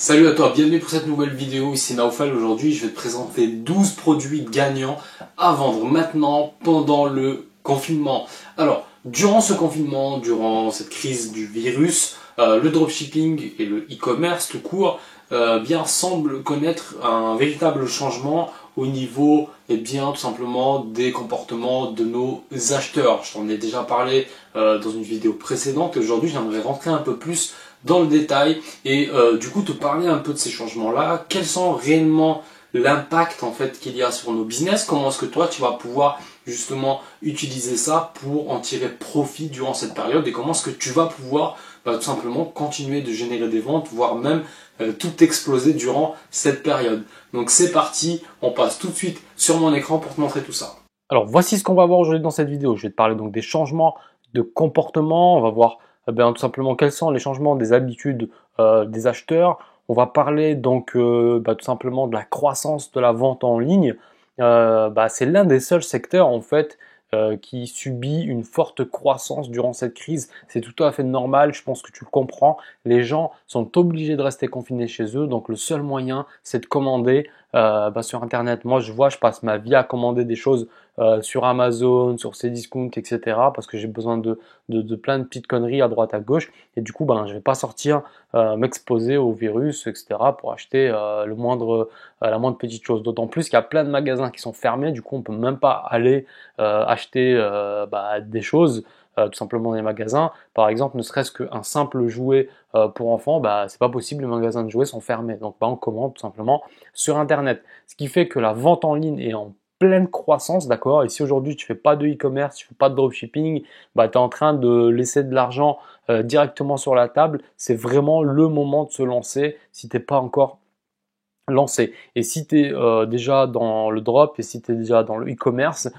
Salut à toi, bienvenue pour cette nouvelle vidéo, ici Naufal. Aujourd'hui je vais te présenter 12 produits gagnants à vendre maintenant pendant le confinement. Alors, durant ce confinement, durant cette crise du virus, le dropshipping et le e-commerce tout court bien semblent connaître un véritable changement au niveau tout simplement des comportements de nos acheteurs. Je t'en ai déjà parlé dans une vidéo précédente et aujourd'hui j'aimerais rentrer un peu plus dans le détail et du coup te parler un peu de ces changements-là, quels sont réellement l'impact en fait qu'il y a sur nos business, comment est-ce que toi tu vas pouvoir justement utiliser ça pour en tirer profit durant cette période et comment est-ce que tu vas pouvoir tout simplement continuer de générer des ventes, voire même tout exploser durant cette période. Donc c'est parti, on passe tout de suite sur mon écran pour te montrer tout ça. Alors voici ce qu'on va voir aujourd'hui dans cette vidéo. Je vais te parler donc des changements de comportement, on va voir tout simplement quels sont les changements des habitudes des acheteurs. On va parler donc tout simplement de la croissance de la vente en ligne. C'est l'un des seuls secteurs en fait qui subit une forte croissance durant cette crise. C'est tout à fait normal, je pense que tu le comprends. Les gens sont obligés de rester confinés chez eux, donc le seul moyen, c'est de commander sur Internet. Moi, je passe ma vie à commander des choses sur Amazon, sur Cdiscount, etc. parce que j'ai besoin de plein de petites conneries à droite à gauche. Et du coup, je vais pas sortir m'exposer au virus, etc. pour acheter la moindre petite chose. D'autant plus qu'il y a plein de magasins qui sont fermés. Du coup, on peut même pas aller acheter des choses tout simplement dans les magasins. Par exemple, ne serait-ce qu'un simple jouet pour enfants, c'est pas possible, les magasins de jouets sont fermés. Donc on commande tout simplement sur Internet. Ce qui fait que la vente en ligne est en pleine croissance, d'accord. Et si aujourd'hui tu fais pas de e-commerce, tu fais pas de dropshipping, tu es en train de laisser de l'argent directement sur la table, c'est vraiment le moment de se lancer si t'es pas encore lancé. Et si tu es déjà dans le drop et si tu es déjà dans le e-commerce,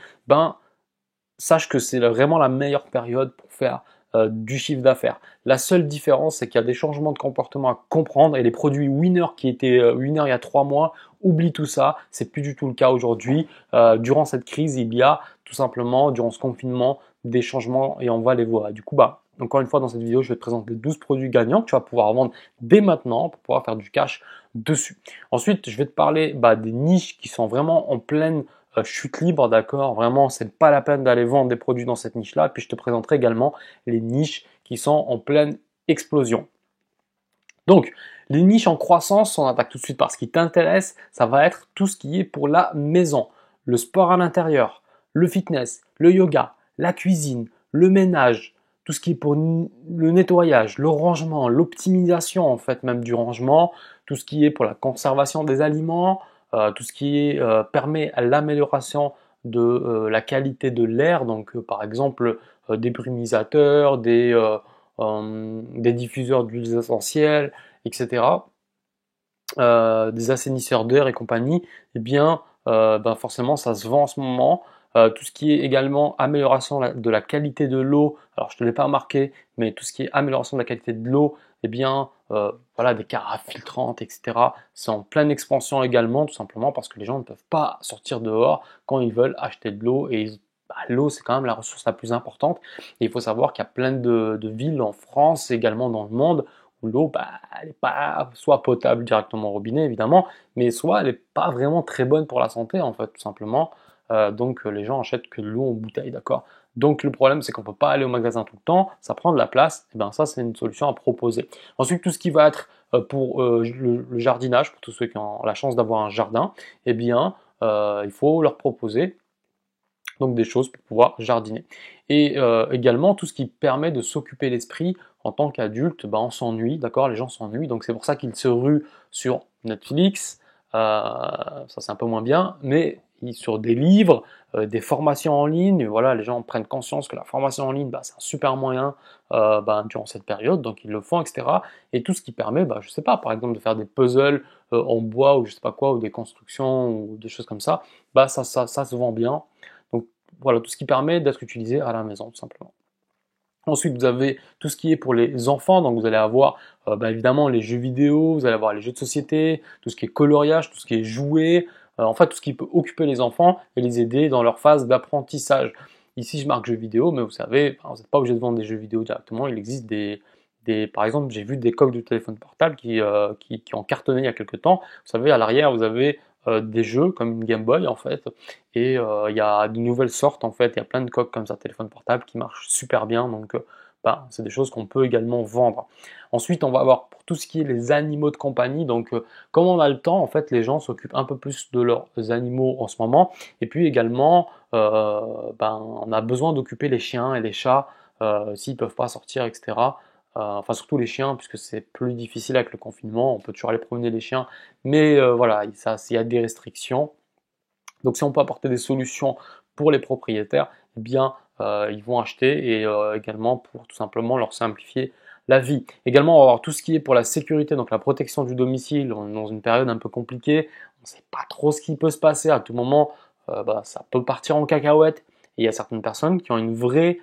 sache que c'est vraiment la meilleure période pour faire du chiffre d'affaires. La seule différence, c'est qu'il y a des changements de comportement à comprendre et les produits winner qui étaient winner il y a 3 mois, oublie tout ça, c'est plus du tout le cas aujourd'hui. Durant cette crise, il y a tout simplement, durant ce confinement, des changements et on va les voir. Du coup, encore une fois, dans cette vidéo, je vais te présenter 12 produits gagnants que tu vas pouvoir vendre dès maintenant pour pouvoir faire du cash dessus. Ensuite, je vais te parler des niches qui sont vraiment en pleine chute libre, d'accord. Vraiment, c'est pas la peine d'aller vendre des produits dans cette niche-là. Puis je te présenterai également les niches qui sont en pleine explosion. Donc, les niches en croissance, on attaque tout de suite par ce qui t'intéresse. Ça va être tout ce qui est pour la maison, le sport à l'intérieur, le fitness, le yoga, la cuisine, le ménage, tout ce qui est pour le nettoyage, le rangement, l'optimisation en fait même du rangement, tout ce qui est pour la conservation des aliments, tout ce qui permet à l'amélioration de la qualité de l'air, donc par exemple des brumisateurs, des diffuseurs d'huiles essentielles, etc., des assainisseurs d'air et compagnie, forcément ça se vend en ce moment. Tout ce qui est également amélioration de la qualité de l'eau, alors je ne te l'ai pas marqué, mais tout ce qui est amélioration de la qualité de l'eau, des carafes filtrantes, etc. C'est en pleine expansion également, tout simplement parce que les gens ne peuvent pas sortir dehors quand ils veulent acheter de l'eau et l'eau c'est quand même la ressource la plus importante. Et il faut savoir qu'il y a plein de villes en France, également dans le monde, où l'eau, elle n'est pas soit potable directement au robinet évidemment, mais soit elle n'est pas vraiment très bonne pour la santé en fait, tout simplement. Donc les gens achètent que de l'eau en bouteille, d'accord. Donc le problème c'est qu'on ne peut pas aller au magasin tout le temps, ça prend de la place, et ça c'est une solution à proposer. Ensuite tout ce qui va être pour le jardinage, pour tous ceux qui ont la chance d'avoir un jardin, il faut leur proposer donc des choses pour pouvoir jardiner. Et également tout ce qui permet de s'occuper l'esprit en tant qu'adulte, on s'ennuie, d'accord, les gens s'ennuient, donc c'est pour ça qu'ils se ruent sur Netflix, ça c'est un peu moins bien, mais sur des livres, des formations en ligne, voilà, les gens prennent conscience que la formation en ligne, c'est un super moyen durant cette période, donc ils le font, etc. Et tout ce qui permet, je sais pas, par exemple de faire des puzzles en bois ou je sais pas quoi, ou des constructions ou des choses comme ça, ça se vend bien. Donc voilà, tout ce qui permet d'être utilisé à la maison, tout simplement. Ensuite, vous avez tout ce qui est pour les enfants, donc vous allez avoir évidemment les jeux vidéo, vous allez avoir les jeux de société, tout ce qui est coloriage, tout ce qui est jouet, en fait tout ce qui peut occuper les enfants et les aider dans leur phase d'apprentissage. Ici, je marque jeux vidéo, mais vous savez, vous n'êtes pas obligé de vendre des jeux vidéo directement, il existe des par exemple, j'ai vu des coques de téléphone portable qui ont cartonné il y a quelques temps. Vous savez, à l'arrière, vous avez des jeux comme une Game Boy en fait, et il y a de nouvelles sortes en fait. Il y a plein de coques comme ça, téléphone portable qui marchent super bien. Donc, c'est des choses qu'on peut également vendre. Ensuite, on va avoir pour tout ce qui est les animaux de compagnie. Donc, comme on a le temps, en fait, les gens s'occupent un peu plus de leurs animaux en ce moment. Et puis également, on a besoin d'occuper les chiens et les chats s'ils peuvent pas sortir, etc. Enfin, surtout les chiens, puisque c'est plus difficile avec le confinement. On peut toujours aller promener les chiens, mais voilà, il y a des restrictions. Donc, si on peut apporter des solutions pour les propriétaires, eh bien, ils vont acheter et également pour tout simplement leur simplifier la vie. Également, on va avoir tout ce qui est pour la sécurité, donc la protection du domicile. On est dans une période un peu compliquée. On ne sait pas trop ce qui peut se passer. À tout moment, ça peut partir en cacahuète. Et il y a certaines personnes qui ont une vraie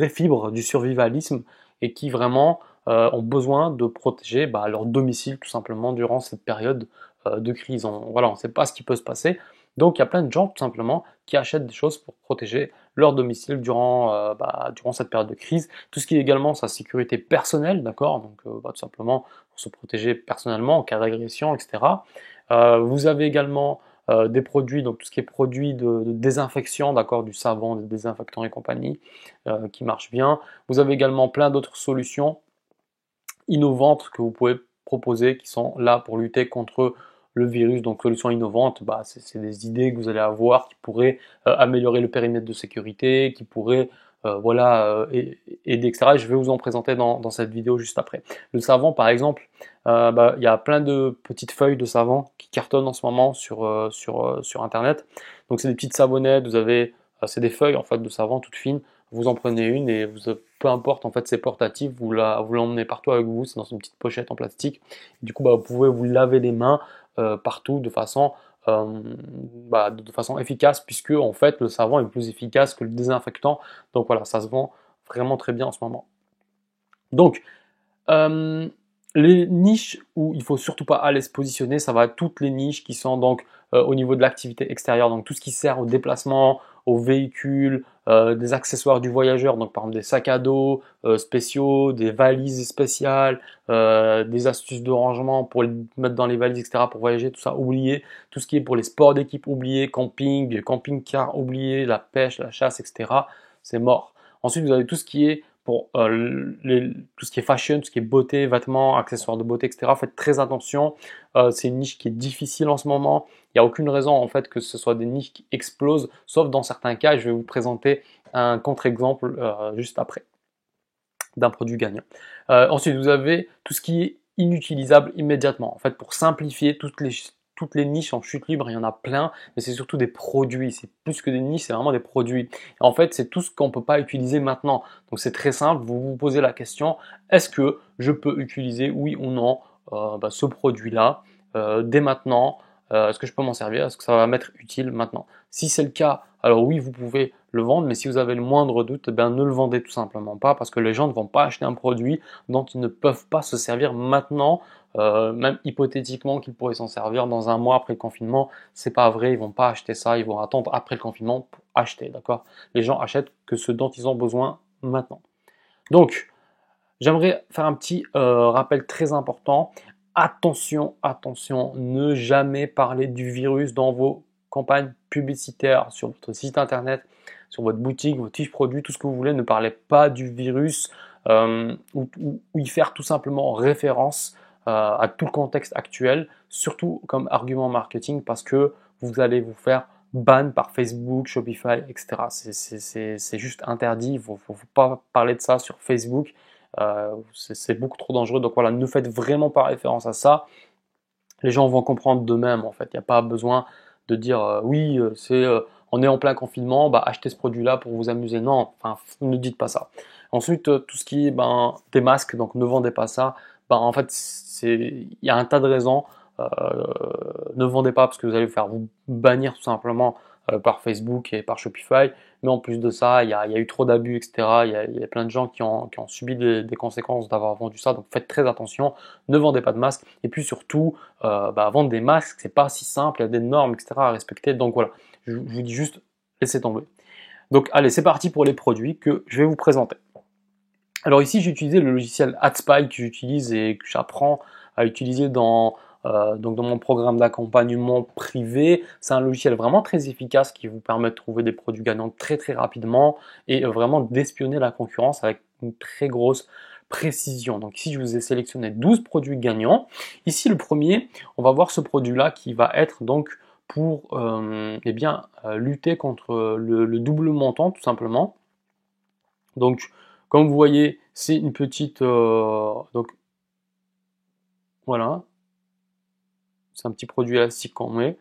fibre du survivalisme et qui vraiment ont besoin de protéger leur domicile tout simplement durant cette période de crise. Voilà, on ne sait pas ce qui peut se passer. Donc il y a plein de gens tout simplement qui achètent des choses pour protéger leur domicile durant cette période de crise. Tout ce qui est également sa sécurité personnelle, d'accord, donc tout simplement pour se protéger personnellement en cas d'agression, etc. Vous avez également des produits, donc tout ce qui est produits de désinfection, d'accord, du savon, des désinfectants et compagnie, qui marchent bien. Vous avez également plein d'autres solutions innovantes que vous pouvez proposer qui sont là pour lutter contre le virus. Donc solutions innovantes, c'est des idées que vous allez avoir qui pourraient améliorer le périmètre de sécurité, qui pourraient aider, etc. Et je vais vous en présenter dans cette vidéo juste après. Le savon, par exemple, il y a plein de petites feuilles de savon qui cartonnent en ce moment sur Internet. Donc c'est des petites savonnettes, c'est des feuilles en fait de savon toutes fines. Vous en prenez une et peu importe en fait c'est portatif, vous l'emmenez partout avec vous, c'est dans une petite pochette en plastique. Du coup vous pouvez vous laver les mains partout euh, de façon efficace puisque en fait le savon est plus efficace que le désinfectant. Donc voilà, ça se vend vraiment très bien en ce moment. Donc euh, les niches où il faut surtout pas aller se positionner, ça va être toutes les niches qui sont donc au niveau de l'activité extérieure, donc tout ce qui sert au déplacement, aux véhicules, des accessoires du voyageur, donc par exemple des sacs à dos spéciaux, des valises spéciales, des astuces de rangement pour les mettre dans les valises, etc. pour voyager, tout ça oublié. Tout ce qui est pour les sports d'équipe oublié, camping, camping-car oublié, la pêche, la chasse, etc. C'est mort. Ensuite, vous avez tout ce qui est pour tout ce qui est fashion, tout ce qui est beauté, vêtements, accessoires de beauté, etc. Faites très attention. C'est une niche qui est difficile en ce moment. Il n'y a aucune raison en fait que ce soit des niches qui explosent, sauf dans certains cas. Je vais vous présenter un contre-exemple juste après d'un produit gagnant. Ensuite, vous avez tout ce qui est inutilisable immédiatement. En fait, pour simplifier toutes les niches en chute libre, il y en a plein, mais c'est surtout des produits. C'est plus que des niches, c'est vraiment des produits. Et en fait, c'est tout ce qu'on ne peut pas utiliser maintenant. Donc c'est très simple, vous vous posez la question, est-ce que je peux utiliser, oui ou non, ce produit-là dès maintenant? Est-ce que je peux m'en servir? Est-ce que ça va m'être utile maintenant? Si c'est le cas, alors oui, vous pouvez le vendre, mais si vous avez le moindre doute, ne le vendez tout simplement pas parce que les gens ne vont pas acheter un produit dont ils ne peuvent pas se servir maintenant, même hypothétiquement qu'ils pourraient s'en servir dans un mois après le confinement. C'est pas vrai, ils vont pas acheter ça, ils vont attendre après le confinement pour acheter, d'accord? Les gens achètent que ce dont ils ont besoin maintenant. Donc, j'aimerais faire un petit rappel très important. Attention, attention, ne jamais parler du virus dans vos campagnes publicitaires, sur votre site internet, sur votre boutique, votre fiche produit, tout ce que vous voulez. Ne parlez pas du virus ou y faire tout simplement référence à tout le contexte actuel, surtout comme argument marketing parce que vous allez vous faire ban par Facebook, Shopify, etc. C'est juste interdit. Il ne faut pas parler de ça sur Facebook. C'est beaucoup trop dangereux. Donc voilà, ne faites vraiment pas référence à ça. Les gens vont comprendre d'eux-mêmes en fait. Il n'y a pas besoin de dire oui, on est en plein confinement, achetez ce produit-là pour vous amuser. Non, enfin, ne dites pas ça. Ensuite, tout ce qui est des masques, donc ne vendez pas ça. En fait, il y a un tas de raisons. Ne vendez pas parce que vous allez vous bannir tout simplement par Facebook et par Shopify. Mais en plus de ça, il y a eu trop d'abus, etc. Il y a plein de gens qui ont subi des conséquences d'avoir vendu ça. Donc faites très attention, ne vendez pas de masques. Et puis surtout, vendre des masques, c'est pas si simple, il y a des normes, etc. à respecter. Donc voilà, je vous dis juste, laissez tomber. Donc allez, c'est parti pour les produits que je vais vous présenter. Alors ici, j'ai utilisé le logiciel AdSpy que j'utilise et que j'apprends à utiliser donc dans mon programme d'accompagnement privé. C'est un logiciel vraiment très efficace qui vous permet de trouver des produits gagnants très très rapidement et vraiment d'espionner la concurrence avec une très grosse précision. Donc ici, je vous ai sélectionné 12 produits gagnants. Ici, le premier, on va voir ce produit-là qui va être donc pour lutter contre le double montant tout simplement. Donc, comme vous voyez, c'est une petite... donc, voilà, c'est un petit produit élastique qu'on met.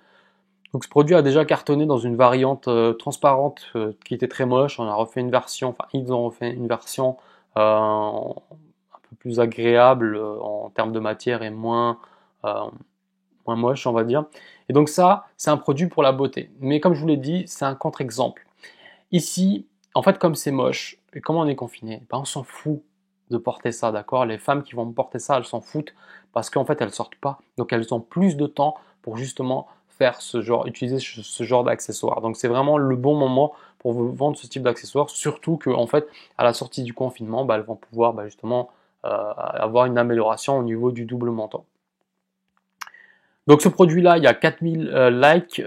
Donc, ce produit a déjà cartonné dans une variante transparente qui était très moche. On a refait une version, enfin, ils ont refait une version un peu plus agréable en termes de matière et moins moche, on va dire. Et donc ça, c'est un produit pour la beauté. Mais comme je vous l'ai dit, c'est un contre-exemple. Ici, en fait, comme c'est moche, et comment on est confiné, ben, on s'en fout de porter ça, d'accord? Les femmes qui vont porter ça, elles s'en foutent parce qu'en fait, elles sortent pas. Donc, elles ont plus de temps pour justement faire utiliser ce genre d'accessoires. Donc, c'est vraiment le bon moment pour vous vendre ce type d'accessoires, surtout que, en fait, à la sortie du confinement, ben, elles vont pouvoir justement avoir une amélioration au niveau du double menton. Donc ce produit-là, il y a 4000 likes,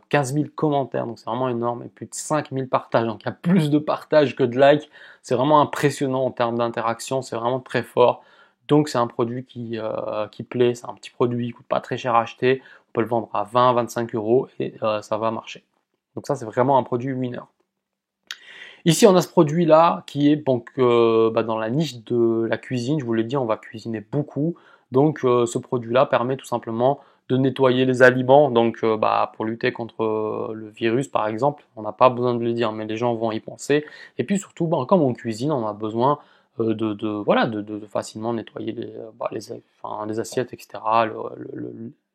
15 000 commentaires, donc c'est vraiment énorme, et plus de 5000 partages. Donc il y a plus de partages que de likes. C'est vraiment impressionnant en termes d'interaction, c'est vraiment très fort. Donc c'est un produit qui plaît, c'est un petit produit, il coûte pas très cher à acheter. On peut le vendre à 20-25 euros et ça va marcher. Donc ça c'est vraiment un produit winner. Ici, on a ce produit-là qui est donc dans la niche de la cuisine. Je vous l'ai dit, on va cuisiner beaucoup. Donc, ce produit-là permet tout simplement de nettoyer les aliments. Donc, pour lutter contre le virus, par exemple, on n'a pas besoin de le dire, mais les gens vont y penser. Et puis surtout, comme on cuisine, on a besoin de facilement nettoyer les assiettes, etc.,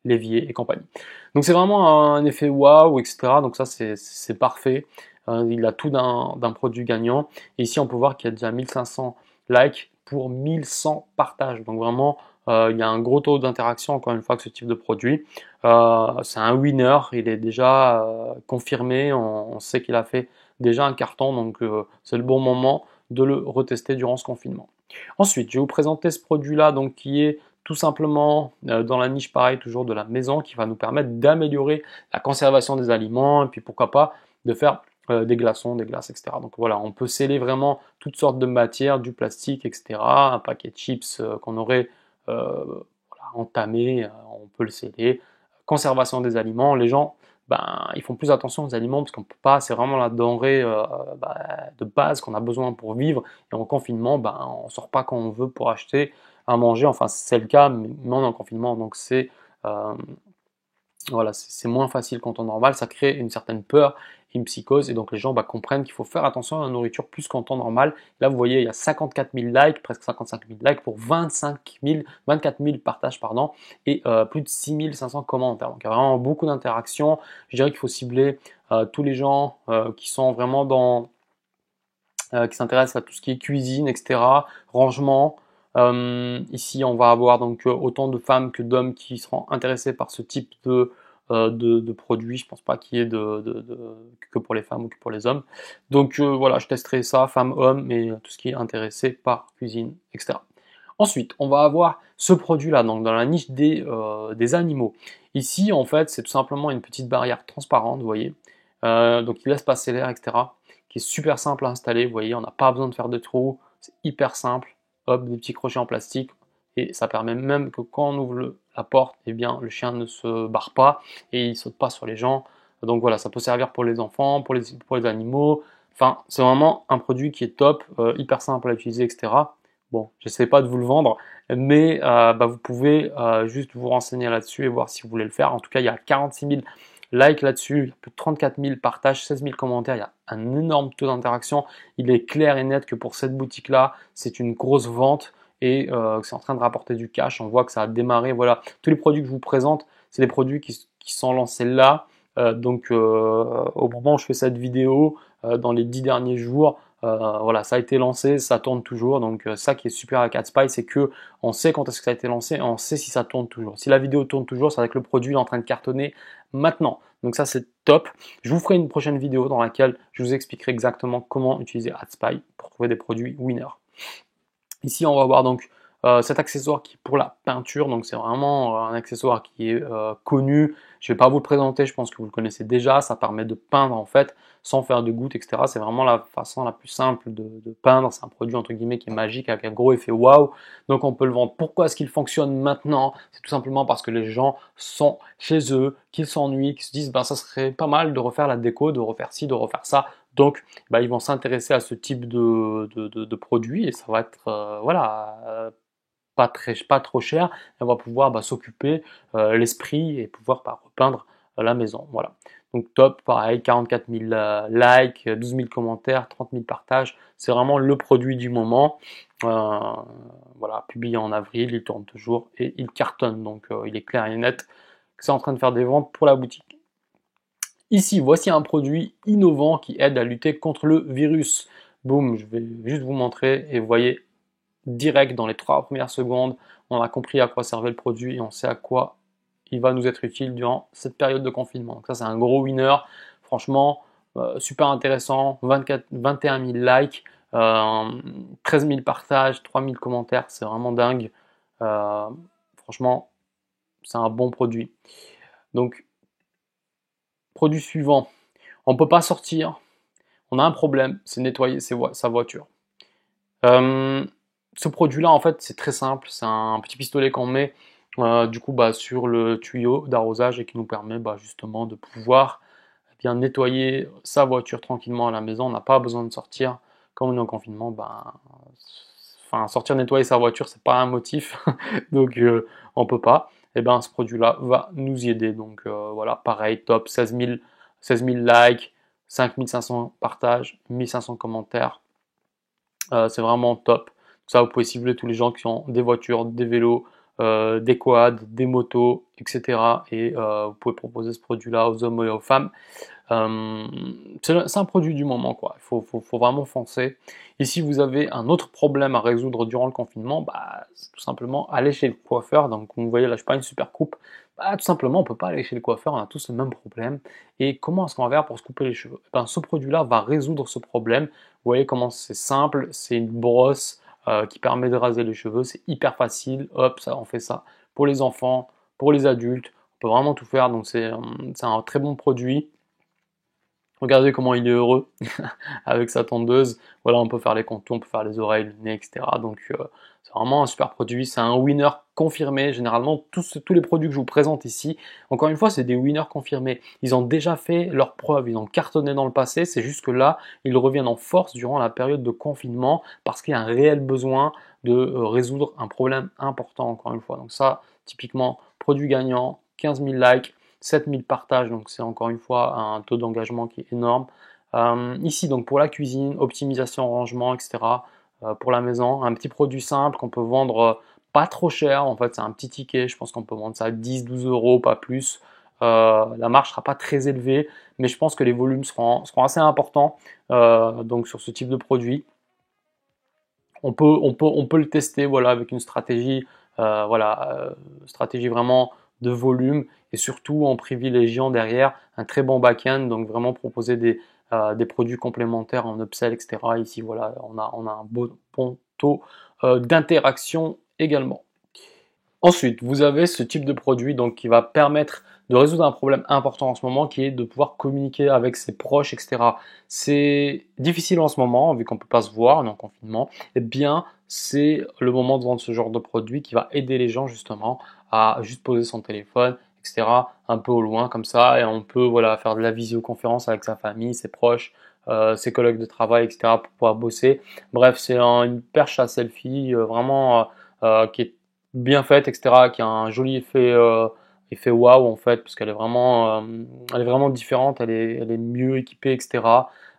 l'évier et compagnie. Donc, c'est vraiment un effet waouh, etc. Donc, ça, c'est parfait. Il a tout d'un produit gagnant. Et ici, on peut voir qu'il y a déjà 1500 likes pour 1100 partages. Donc vraiment, il y a un gros taux d'interaction, encore une fois, avec ce type de produit. C'est un winner. Il est déjà confirmé. On sait qu'il a fait déjà un carton. Donc, c'est le bon moment de le retester durant ce confinement. Ensuite, je vais vous présenter ce produit-là, donc qui est tout simplement dans la niche, pareil, toujours de la maison, qui va nous permettre d'améliorer la conservation des aliments. Et puis, pourquoi pas, de faire des glaçons, des glaces, etc. Donc voilà, on peut sceller vraiment toutes sortes de matières, du plastique, etc. Un paquet de chips qu'on aurait entamé, on peut le sceller. Conservation des aliments, les gens, ils font plus attention aux aliments parce qu'on peut pas, c'est vraiment la denrée de base qu'on a besoin pour vivre. Et en confinement, on sort pas quand on veut pour acheter à manger. Enfin, c'est le cas, mais on est en confinement, donc c'est moins facile qu'en temps normal. Ça crée une certaine peur, une psychose, et donc les gens comprennent qu'il faut faire attention à la nourriture plus qu'en temps normal. Là, vous voyez, il y a 54 000 likes, presque 55 000 likes pour 24 000 partages, et plus de 6 500 commentaires. Donc il y a vraiment beaucoup d'interactions. Je dirais qu'il faut cibler tous les gens qui sont vraiment qui s'intéressent à tout ce qui est cuisine, etc., rangement. Ici, on va avoir donc autant de femmes que d'hommes qui seront intéressés par ce type de produits. Je pense pas qu'il y ait que pour les femmes ou que pour les hommes. Donc voilà, je testerai ça, femmes, hommes, et tout ce qui est intéressé par cuisine, etc. Ensuite, on va avoir ce produit-là, donc dans la niche des animaux. Ici, en fait, c'est tout simplement une petite barrière transparente, vous voyez. Donc il laisse passer l'air, etc., qui est super simple à installer. Vous voyez, on n'a pas besoin de faire de trous, c'est hyper simple. Hop, des petits crochets en plastique, et ça permet même que quand on ouvre la porte, eh bien, le chien ne se barre pas et il saute pas sur les gens. Donc voilà, ça peut servir pour les enfants, pour les animaux. Enfin, c'est vraiment un produit qui est top, hyper simple à utiliser, etc. Bon, j'essaie pas de vous le vendre, mais vous pouvez juste vous renseigner là-dessus et voir si vous voulez le faire. En tout cas, il y a 46 000 likes là-dessus, il y a plus de 34 000 partages, 16 000 commentaires, il y a un énorme taux d'interaction. Il est clair et net que pour cette boutique-là, c'est une grosse vente et que c'est en train de rapporter du cash. On voit que ça a démarré. Voilà, tous les produits que je vous présente, c'est des produits qui sont lancés là. Donc au moment où je fais cette vidéo, dans les 10 derniers jours, voilà, ça a été lancé, ça tourne toujours. Donc ça qui est super avec AdSpy, c'est que on sait quand est-ce que ça a été lancé et on sait si ça tourne toujours. Si la vidéo tourne toujours, c'est avec le produit est en train de cartonner maintenant. Donc ça c'est top. Je vous ferai une prochaine vidéo dans laquelle je vous expliquerai exactement comment utiliser AdSpy pour trouver des produits winner. Ici, on va voir donc cet accessoire qui est pour la peinture, donc c'est vraiment un accessoire qui est connu. Je ne vais pas vous le présenter, je pense que vous le connaissez déjà. Ça permet de peindre en fait sans faire de gouttes, etc. C'est vraiment la façon la plus simple de peindre. C'est un produit entre guillemets qui est magique avec un gros effet waouh. Donc on peut le vendre. Pourquoi est-ce qu'il fonctionne maintenant? C'est tout simplement parce que les gens sont chez eux, qu'ils s'ennuient, qu'ils se disent ben ça serait pas mal de refaire la déco, de refaire ci, de refaire ça. Donc bah, ils vont s'intéresser à ce type de produit et ça va être pas trop cher. On va pouvoir s'occuper l'esprit et pouvoir repeindre la maison. Voilà. Donc top, pareil, 44 000 likes, 12 000 commentaires, 30 000 partages. C'est vraiment le produit du moment. Voilà, publié en avril, il tourne toujours et il cartonne. Donc il est clair et net que c'est en train de faire des ventes pour la boutique. Ici, voici un produit innovant qui aide à lutter contre le virus. Boum, je vais juste vous montrer et vous voyez direct dans les 3 premières secondes, on a compris à quoi servait le produit et on sait à quoi il va nous être utile durant cette période de confinement. Donc ça, c'est un gros winner. Franchement, super intéressant. 21 000 likes, 13 000 partages, 3 000 commentaires. C'est vraiment dingue. Franchement, c'est un bon produit. Donc, produit suivant. On ne peut pas sortir. On a un problème, c'est nettoyer sa voiture. Ce produit-là, en fait, c'est très simple. C'est un petit pistolet qu'on met sur le tuyau d'arrosage et qui nous permet justement de pouvoir bien nettoyer sa voiture tranquillement à la maison. On n'a pas besoin de sortir. Comme on est en confinement, sortir nettoyer sa voiture, c'est pas un motif, donc on peut pas. Et ben ce produit-là va nous y aider. Donc voilà, pareil, top, 16 000 likes, 5 500 partages, 1500 commentaires. C'est vraiment top. Ça, vous pouvez cibler tous les gens qui ont des voitures, des vélos, des quads, des motos, etc. Et vous pouvez proposer ce produit-là aux hommes et aux femmes. C'est un produit du moment, quoi. Il faut vraiment foncer. Et si vous avez un autre problème à résoudre durant le confinement, c'est tout simplement aller chez le coiffeur. Donc, comme vous voyez là, je pas une super coupe. Tout simplement, on peut pas aller chez le coiffeur, on a tous le même problème. Et comment est-ce qu'on va faire pour se couper les cheveux? Ce produit-là va résoudre ce problème. Vous voyez comment c'est simple, c'est une brosse qui permet de raser les cheveux, c'est hyper facile. Hop, ça, on fait ça pour les enfants, pour les adultes. On peut vraiment tout faire, donc c'est un très bon produit. Regardez comment il est heureux avec sa tondeuse. Voilà, on peut faire les contours, on peut faire les oreilles, le nez, etc. Donc c'est vraiment un super produit. C'est un winner confirmé. Généralement, tous les produits que je vous présente ici, encore une fois, c'est des winners confirmés. Ils ont déjà fait leurs preuves, ils ont cartonné dans le passé. C'est juste que là, ils reviennent en force durant la période de confinement parce qu'il y a un réel besoin de résoudre un problème important, encore une fois. Donc ça, typiquement, produit gagnant, 15 000 likes. 7000 partages, donc c'est encore une fois un taux d'engagement qui est énorme. Ici, donc pour la cuisine, optimisation, rangement, etc. Pour la maison, un petit produit simple qu'on peut vendre pas trop cher. En fait, c'est un petit ticket. Je pense qu'on peut vendre ça à 10-12 euros, pas plus. La marge sera pas très élevée, mais je pense que les volumes seront assez importants. Donc sur ce type de produit, on peut le tester, voilà, avec une stratégie, stratégie vraiment de volume et surtout en privilégiant derrière un très bon back-end, donc vraiment proposer des produits complémentaires en upsell, etc. Ici, voilà, on a un bon taux d'interaction également. Ensuite, vous avez ce type de produit donc, qui va permettre de résoudre un problème important en ce moment qui est de pouvoir communiquer avec ses proches, etc. C'est difficile en ce moment, vu qu'on ne peut pas se voir, on est en confinement. Eh bien, c'est le moment de vendre ce genre de produit qui va aider les gens justement à juste poser son téléphone, etc. un peu au loin comme ça, et on peut faire de la visioconférence avec sa famille, ses proches, ses collègues de travail, etc. pour pouvoir bosser. Bref, c'est une perche à selfie vraiment qui est bien faite, etc., qui a un joli effet waouh en fait, parce qu'elle elle est vraiment différente, elle est mieux équipée, etc.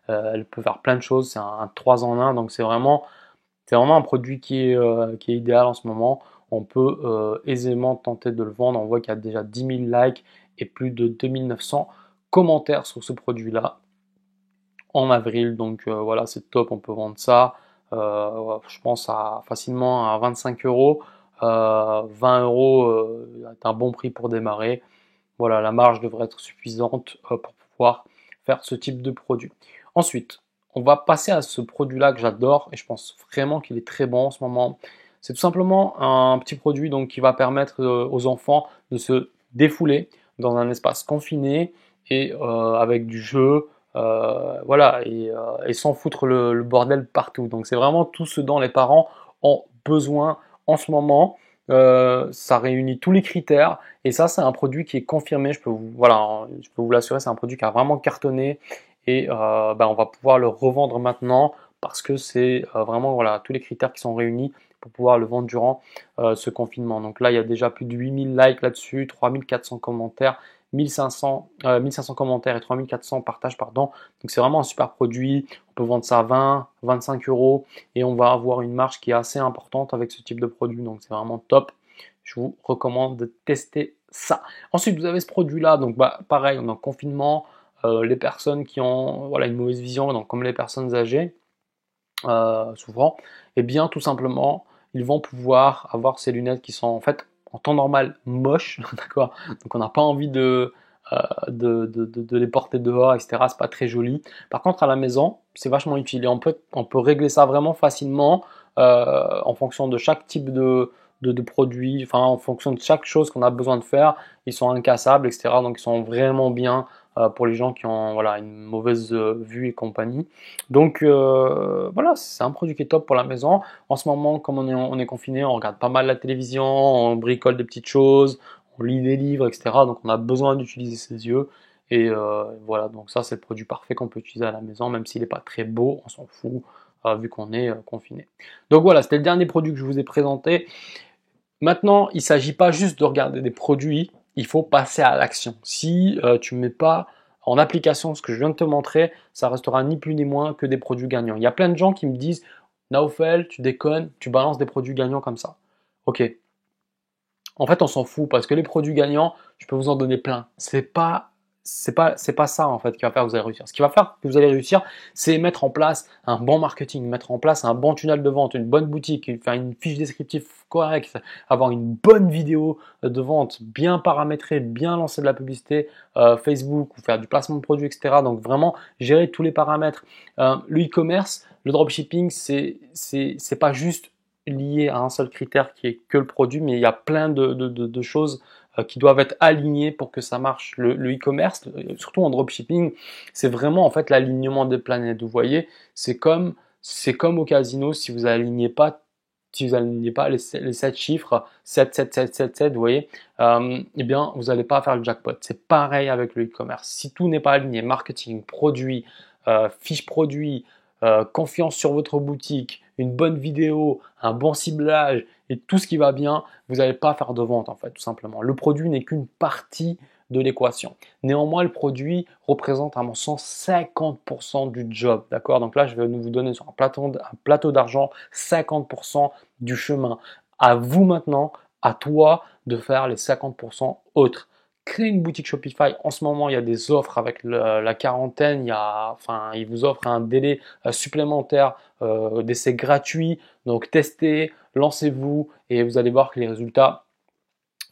Elle peut faire plein de choses, c'est un 3 en 1, donc c'est vraiment un produit qui est idéal en ce moment. On peut aisément tenter de le vendre. On voit qu'il y a déjà 10 000 likes et plus de 2900 commentaires sur ce produit-là en avril. Donc voilà, c'est top, on peut vendre ça. Je pense facilement à 25 euros. 20 euros est un bon prix pour démarrer. Voilà, la marge devrait être suffisante pour pouvoir faire ce type de produit. Ensuite, on va passer à ce produit-là que j'adore et je pense vraiment qu'il est très bon en ce moment. C'est tout simplement un petit produit donc, qui va permettre aux enfants de se défouler dans un espace confiné et avec du jeu, voilà, et sans foutre le bordel partout. Donc c'est vraiment tout ce dont les parents ont besoin en ce moment. Ça réunit tous les critères et ça c'est un produit qui est confirmé. Voilà, je peux vous l'assurer, c'est un produit qui a vraiment cartonné et on va pouvoir le revendre maintenant parce que c'est vraiment voilà, tous les critères qui sont réunis pour pouvoir le vendre durant ce confinement. Donc là, il y a déjà plus de 8000 likes là-dessus, 3400 commentaires, 1500 commentaires et 3400 partages, pardon. Donc c'est vraiment un super produit. On peut vendre ça à 20, 25 euros et on va avoir une marge qui est assez importante avec ce type de produit. Donc c'est vraiment top. Je vous recommande de tester ça. Ensuite, vous avez ce produit-là. Donc pareil, on est en confinement. Les personnes qui ont voilà, une mauvaise vision, donc comme les personnes âgées, souvent, et bien tout simplement, ils vont pouvoir avoir ces lunettes qui sont en fait en temps normal moches, d'accord. Donc on n'a pas envie de les porter dehors, etc. C'est pas très joli. Par contre, à la maison, c'est vachement utile et on peut régler ça vraiment facilement en fonction de chaque type de produit, enfin en fonction de chaque chose qu'on a besoin de faire. Ils sont incassables, etc. Donc ils sont vraiment bien pour les gens qui ont voilà, une mauvaise vue et compagnie. Donc voilà, c'est un produit qui est top pour la maison. En ce moment, comme on est confiné, on regarde pas mal la télévision, on bricole des petites choses, on lit des livres, etc. Donc on a besoin d'utiliser ses yeux. Et voilà, donc ça c'est le produit parfait qu'on peut utiliser à la maison, même s'il n'est pas très beau, on s'en fout, vu qu'on est confiné. Donc voilà, c'était le dernier produit que je vous ai présenté. Maintenant, il ne s'agit pas juste de regarder des produits, il faut passer à l'action. Si tu ne mets pas en application ce que je viens de te montrer, ça restera ni plus ni moins que des produits gagnants. Il y a plein de gens qui me disent « Naofel, tu déconnes, tu balances des produits gagnants comme ça. » Ok. En fait, on s'en fout parce que les produits gagnants, je peux vous en donner plein. C'est pas ça en fait qui va faire que vous allez réussir. Ce qui va faire que vous allez réussir, c'est mettre en place un bon marketing, mettre en place un bon tunnel de vente, une bonne boutique, faire une fiche descriptive correcte, avoir une bonne vidéo de vente bien paramétrée, bien lancer de la publicité Facebook ou faire du placement de produits, etc. Donc vraiment gérer tous les paramètres. Le e-commerce, le dropshipping, c'est pas juste lié à un seul critère qui est que le produit, mais il y a plein de choses qui doivent être alignées pour que ça marche. Le e-commerce, surtout en dropshipping, c'est vraiment en fait l'alignement des planètes. Vous voyez, c'est comme au casino, si vous n'alignez pas les 7 chiffres, 7, 7, 7, 7, 7, vous voyez, eh bien, vous n'allez pas faire le jackpot. C'est pareil avec le e-commerce. Si tout n'est pas aligné, marketing, produit, fiche produit, confiance sur votre boutique, une bonne vidéo, un bon ciblage et tout ce qui va bien, vous n'allez pas faire de vente en fait, tout simplement. Le produit n'est qu'une partie de l'équation. Néanmoins, le produit représente à mon sens 50% du job, d'accord? Donc là, je vais vous donner sur un plateau d'argent 50% du chemin. À vous maintenant, à toi de faire les 50% autres. Créer une boutique Shopify. En ce moment, il y a des offres avec la quarantaine. Ils vous offrent un délai supplémentaire d'essai gratuit. Donc, testez, lancez-vous et vous allez voir que les résultats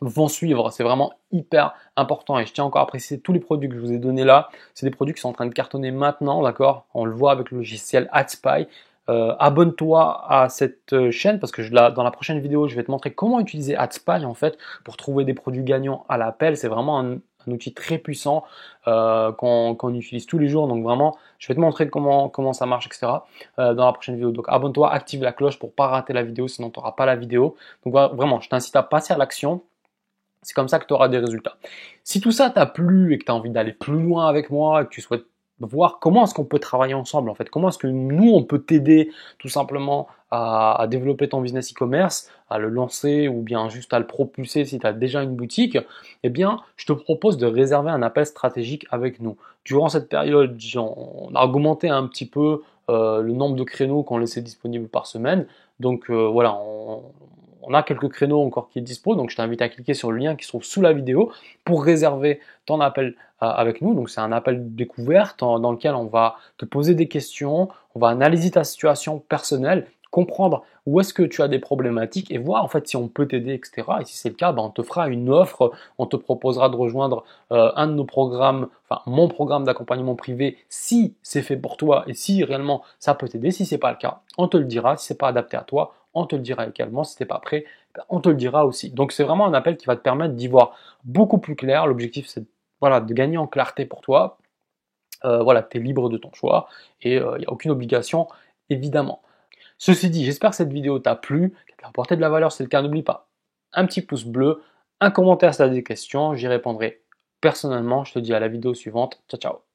vont suivre. C'est vraiment hyper important et je tiens encore à préciser tous les produits que je vous ai donnés là. C'est des produits qui sont en train de cartonner maintenant, d'accord? On le voit avec le logiciel AdSpy. Abonne-toi à cette chaîne parce que dans la prochaine vidéo, je vais te montrer comment utiliser AdSpy en fait pour trouver des produits gagnants à l'appel. C'est vraiment un outil très puissant qu'on utilise tous les jours. Donc vraiment, je vais te montrer comment ça marche, etc. Dans la prochaine vidéo. Donc abonne-toi, active la cloche pour pas rater la vidéo, sinon tu n'auras pas la vidéo. Donc voilà, vraiment, je t'incite à passer à l'action. C'est comme ça que tu auras des résultats. Si tout ça t'a plu et que tu as envie d'aller plus loin avec moi et que tu souhaites voir comment est-ce qu'on peut travailler ensemble en fait, comment est-ce que nous on peut t'aider tout simplement à développer ton business e-commerce, à le lancer ou bien juste à le propulser si tu as déjà une boutique, eh bien je te propose de réserver un appel stratégique avec nous. Durant cette période, on a augmenté un petit peu le nombre de créneaux qu'on laissait disponibles par semaine. Donc voilà, on a quelques créneaux encore qui est dispo, donc je t'invite à cliquer sur le lien qui se trouve sous la vidéo pour réserver ton appel avec nous. Donc c'est un appel découverte dans lequel on va te poser des questions, on va analyser ta situation personnelle, comprendre où est-ce que tu as des problématiques et voir en fait si on peut t'aider, etc. Et si c'est le cas, on te fera une offre, on te proposera de rejoindre un de nos programmes, enfin mon programme d'accompagnement privé si c'est fait pour toi et si réellement ça peut t'aider. Si c'est pas le cas, on te le dira. Si c'est pas adapté à toi, on te le dira également. Si t'es pas prêt, on te le dira aussi. Donc c'est vraiment un appel qui va te permettre d'y voir beaucoup plus clair. L'objectif c'est de gagner en clarté pour toi. Tu es libre de ton choix et il n'y a aucune obligation évidemment. Ceci dit, j'espère que cette vidéo t'a plu, qu'elle t'a apporté de la valeur. Si c'est le cas, n'oublie pas un petit pouce bleu, un commentaire si tu as des questions, j'y répondrai personnellement. Je te dis à la vidéo suivante. Ciao, ciao.